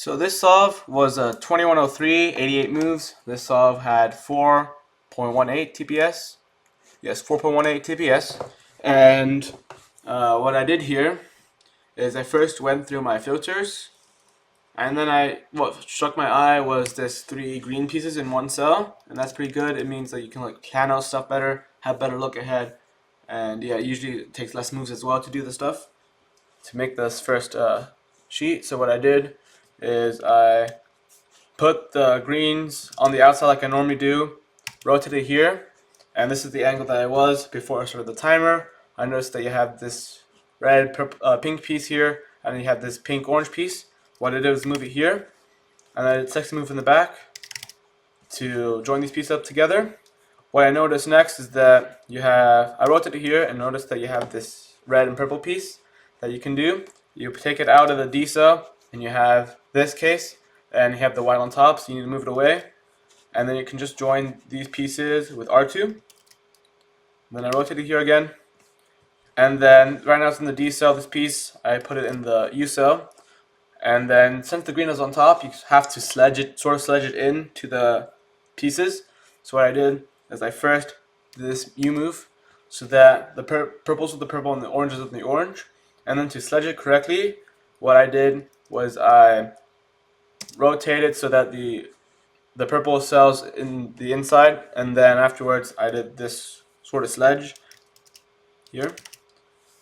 So this solve was a 2103, 88 moves. This solve had 4.18 TPS. Yes, 4.18 TPS. And what I did here is I first went through my filters, and then what struck my eye was this 3 green pieces in one cell, and that's pretty good. It means that you can like plan out stuff better, have better look ahead, and yeah, usually it takes less moves as well to do the stuff to make this first sheet. So what I did is I put the greens on the outside like I normally do, rotate it here, and this is the angle that I was before I started the timer. I noticed that you have this red pink piece here, and then you have this pink orange piece. What I did was move it here, and then I did sexy move in the back to join these pieces up together. What I noticed next is that I rotated here and noticed that you have this red and purple piece that you can do. You take it out of the D cell, and you have this case, and you have the white on top, so you need to move it away. And then you can just join these pieces with R2. And then I rotate it here again. And then right now it's in the D cell, this piece, I put it in the U cell. And then since the green is on top, you have to sledge it in to the pieces. So what I did is I first did this U move so that the purples with the purple and the oranges with the orange. And then to sledge it correctly, what I did was I rotated so that the purple cells in the inside, and then afterwards I did this sort of sledge here.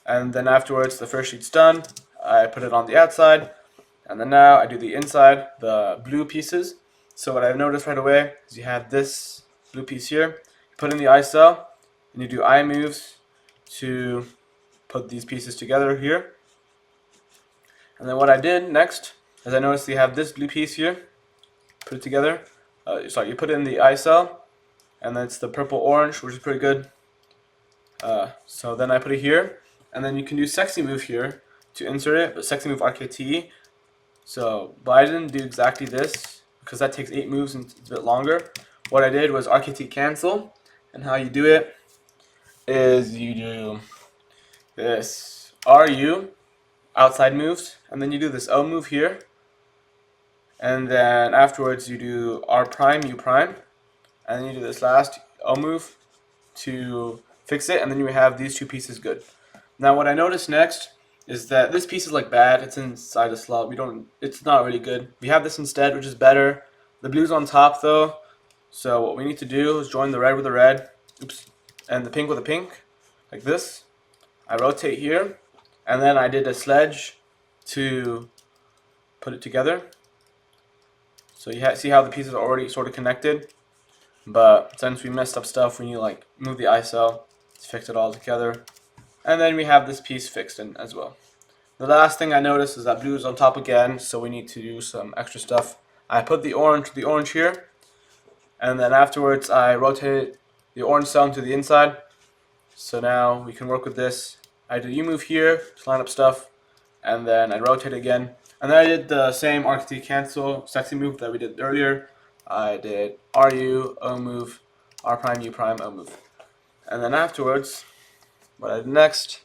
And then afterwards the first sheet's done, I put it on the outside. And then now I do the inside, the blue pieces. So what I've noticed right away is you have this blue piece here. You put in the I cell, and you do I moves to put these pieces together here. And then what I did next is I noticed you have this blue piece here. Put it together. You put it in the I cell, and then it's the purple orange, which is pretty good. So then I put it here, and then you can do sexy move here to insert it, but sexy move RKT. But I didn't do exactly this because that takes 8 moves and it's a bit longer. What I did was RKT cancel, and how you do it is you do this RU outside moves, and then you do this O move here, and then afterwards you do R prime, U prime, and then you do this last O move to fix it, and then you have these 2 pieces good. Now what I noticed next is that this piece is like bad. It's inside the slot. It's not really good. We have this instead, which is better. The blue's on top though, so what we need to do is join the red with the red, and the pink with the pink, like this. I rotate here, and then I did a sledge to put it together. So you see how the pieces are already sort of connected, but since we messed up stuff, we need to like move the I cell to fix it all together. And then we have this piece fixed in as well. The last thing I noticed is that blue is on top again, so we need to do some extra stuff. I put the orange here, and then afterwards I rotate the orange cell to the inside. So now we can work with this. I did U move here to line up stuff, and then I rotate again. And then I did the same RKT cancel sexy move that we did earlier. I did RU, O move, R prime, U prime, O move. And then afterwards, what I did next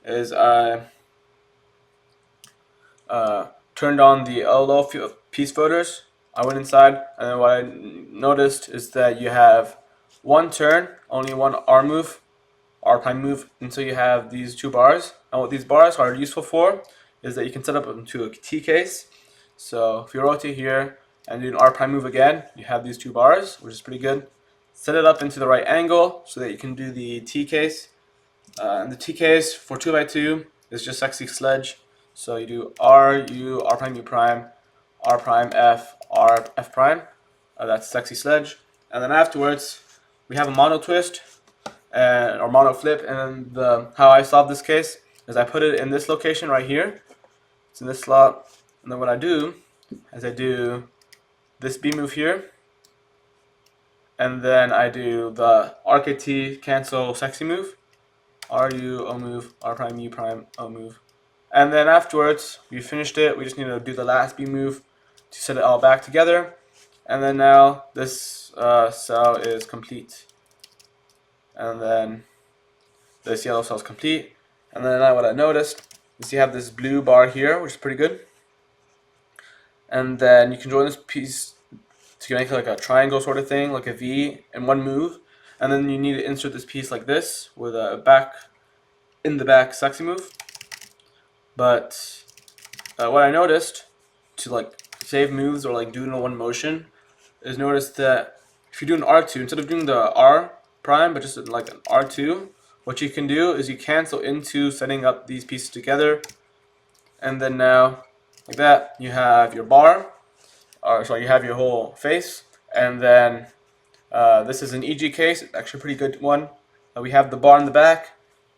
is I turned on the LO piece filters. I went inside, and then what I noticed is that you have one turn, only one R move, R prime move, until you have these 2 bars. And what these bars are useful for is that you can set up into a T case. So if you rotate here and do an R prime move again, you have these 2 bars, which is pretty good. Set it up into the right angle so that you can do the T case. And the T case for 2x2 is just sexy sledge. So you do R, U, R prime, U prime, R prime, F, R, F prime. That's sexy sledge. And then afterwards, we have a mono twist or mono flip. And how I solve this case is I put it in this location right here. It's in this slot. And then what I do is I do this B move here. And then I do the RKT cancel sexy move. RU, O move, R prime, U prime, O move. And then afterwards, we finished it. We just need to do the last B move to set it all back together. And then now this cell is complete. And then this yellow cell is complete. And then now what I noticed is you have this blue bar here, which is pretty good. and then you can join this piece to make like a triangle sort of thing, like a V in one move, and then you need to insert this piece like this with a in the back sexy move. But what I noticed to like save moves or like do it in one motion is notice that if you do an R2 instead of doing the R prime but just like an R2, what you can do is you cancel into setting up these pieces together, and then now like that you have your bar, or sorry, you have your whole face, and then this is an EG case, actually a pretty good one. We have the bar in the back,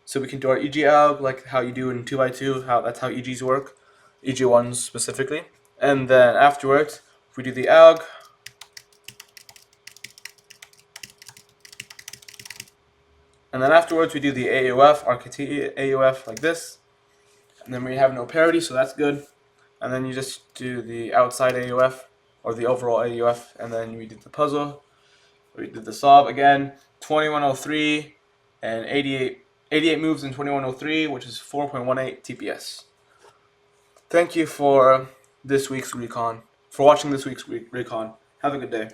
so we can do our EG alg like how you do in 2x2. That's how EGs work, EG ones specifically. And then afterwards, if we do the alg, and then afterwards we do the AUF, RKT AUF like this, and then we have no parity, so that's good. And then you just do the outside AUF or the overall AUF, and then we did the puzzle. We did the solve again, 2103 and 88 moves in 2103, which is 4.18 TPS. Thank you for this week's recon. For watching this week's recon. Have a good day.